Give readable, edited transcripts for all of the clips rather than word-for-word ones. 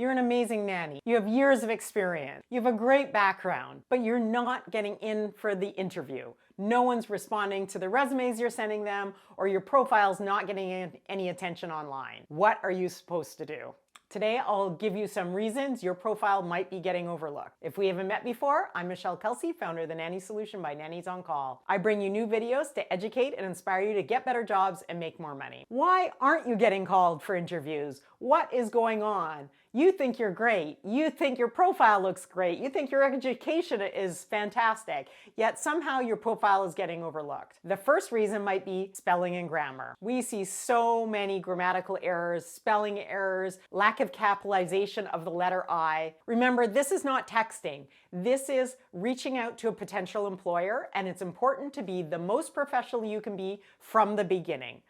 You're an amazing nanny. You have years of experience. You have a great background, but you're not getting in for the interview. No one's responding to the resumes you're sending them, or your profile's not getting any attention online. What are you supposed to do? Today, I'll give you some reasons your profile might be getting overlooked. If we haven't met before, I'm Michelle Kelsey, founder of the Nanny Solution by Nannies on Call. I bring you new videos to educate and inspire you to get better jobs and make more money. Why aren't you getting called for interviews? What is going on? You think you're great. You think your profile looks great. You think your education is fantastic, yet somehow your profile is getting overlooked. The first reason might be spelling and grammar. We see so many grammatical errors, spelling errors, lack of capitalization of the letter I. Remember, this is not texting. This is reaching out to a potential employer, and it's important to be the most professional you can be from the beginning.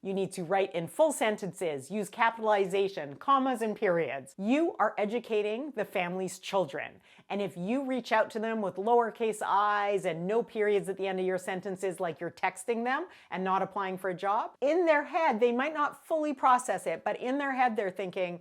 You need to write in full sentences, use capitalization, commas, and periods. You are educating the family's children. And if you reach out to them with lowercase i's and no periods at the end of your sentences like you're texting them and not applying for a job, in their head, they might not fully process it, but in their head, they're thinking,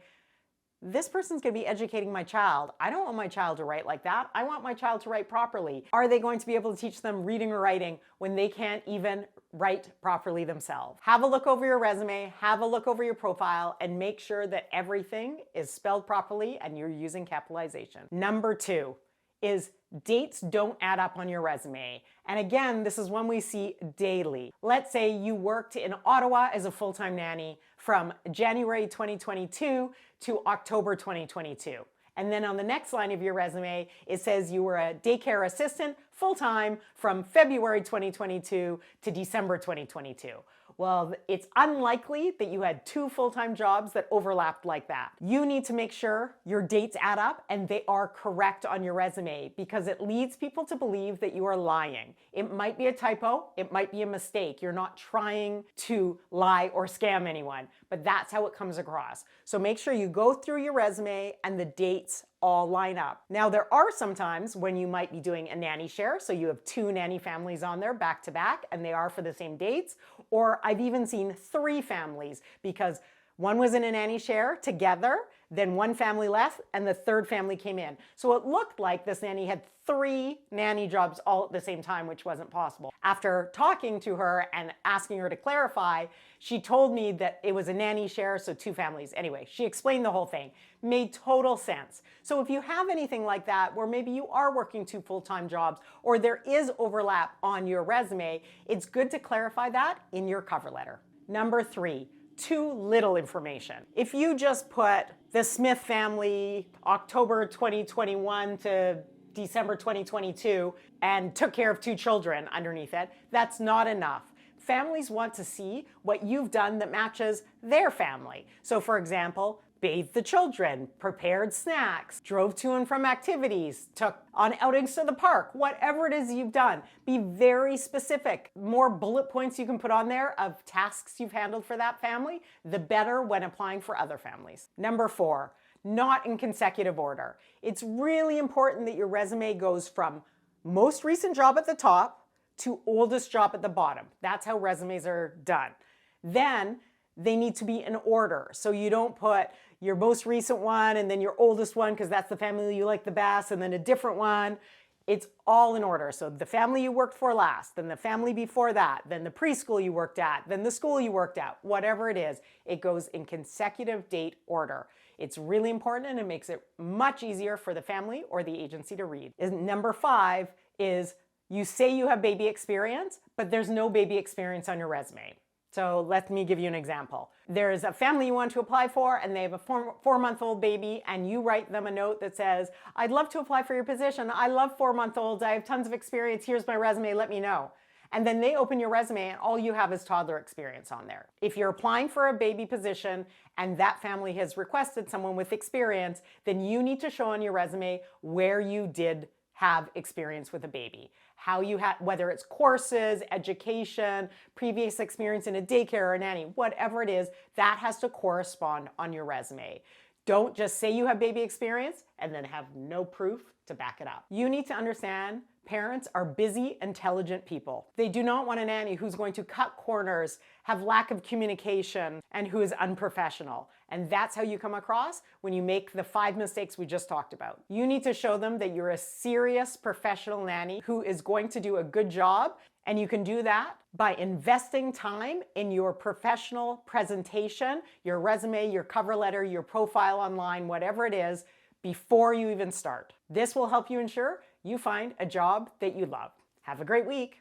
this person's going to be educating my child. I don't want my child to write like that. I want my child to write properly. Are they going to be able to teach them reading or writing when they can't even write properly themselves? Have a look over your resume, have a look over your profile, and make sure that everything is spelled properly and you're using capitalization. Number 2 is dates don't add up on your resume. And again, this is one we see daily. Let's say you worked in Ottawa as a full-time nanny from January 2022 to October 2022. And then on the next line of your resume, it says you were a daycare assistant full-time from February 2022 to December 2022. Well, it's unlikely that you had 2 full-time jobs that overlapped like that. You need to make sure your dates add up and they are correct on your resume, because it leads people to believe that you are lying. It might be a typo, it might be a mistake. You're not trying to lie or scam anyone, but that's how it comes across. So make sure you go through your resume and the dates all line up. Now, there are some times when you might be doing a nanny share, so you have 2 nanny families on there back to back, and they are for the same dates, or I've even seen 3 families because one was in a nanny share together, then one family left, and the 3rd family came in. So it looked like this nanny had 3 nanny jobs all at the same time, which wasn't possible. After talking to her and asking her to clarify, she told me that it was a nanny share, so 2 families. Anyway, she explained the whole thing. Made total sense. So if you have anything like that, where maybe you are working 2 full-time jobs, or there is overlap on your resume, it's good to clarify that in your cover letter. Number 3, too little information. If you just put the Smith family, October 2021 to December 2022, and took care of 2 children underneath it, that's not enough. Families want to see what you've done that matches their family. So for example, bathed the children, prepared snacks, drove to and from activities, took on outings to the park, whatever it is you've done. Be very specific. More bullet points you can put on there of tasks you've handled for that family, the better when applying for other families. Number 4, not in consecutive order. It's really important that your resume goes from most recent job at the top to oldest job at the bottom. That's how resumes are done. Then they need to be in order. So you don't put your most recent one and then your oldest one because that's the family you like the best, and then a different one. It's all in order. So the family you worked for last, then the family before that, then the preschool you worked at, then the school you worked at, whatever it is, it goes in consecutive date order. It's really important, and it makes it much easier for the family or the agency to read. Number 5 is you say you have baby experience, but there's no baby experience on your resume. So let me give you an example. There's a family you want to apply for, and they have a 4-month-old baby, and you write them a note that says, I'd love to apply for your position. I love 4-month-olds. I have tons of experience. Here's my resume. Let me know. And then they open your resume, and all you have is toddler experience on there. If you're applying for a baby position and that family has requested someone with experience, then you need to show on your resume where you did have experience with a baby. How you had, whether it's courses, education, previous experience in a daycare or a nanny, whatever it is, that has to correspond on your resume. Don't just say you have baby experience and then have no proof to back it up. You need to understand parents are busy, intelligent people. They do not want a nanny who's going to cut corners, have lack of communication, and who is unprofessional. And that's how you come across when you make the 5 mistakes we just talked about. You need to show them that you're a serious professional nanny who is going to do a good job. And you can do that by investing time in your professional presentation, your resume, your cover letter, your profile online, whatever it is, before you even start. This will help you ensure you find a job that you love. Have a great week.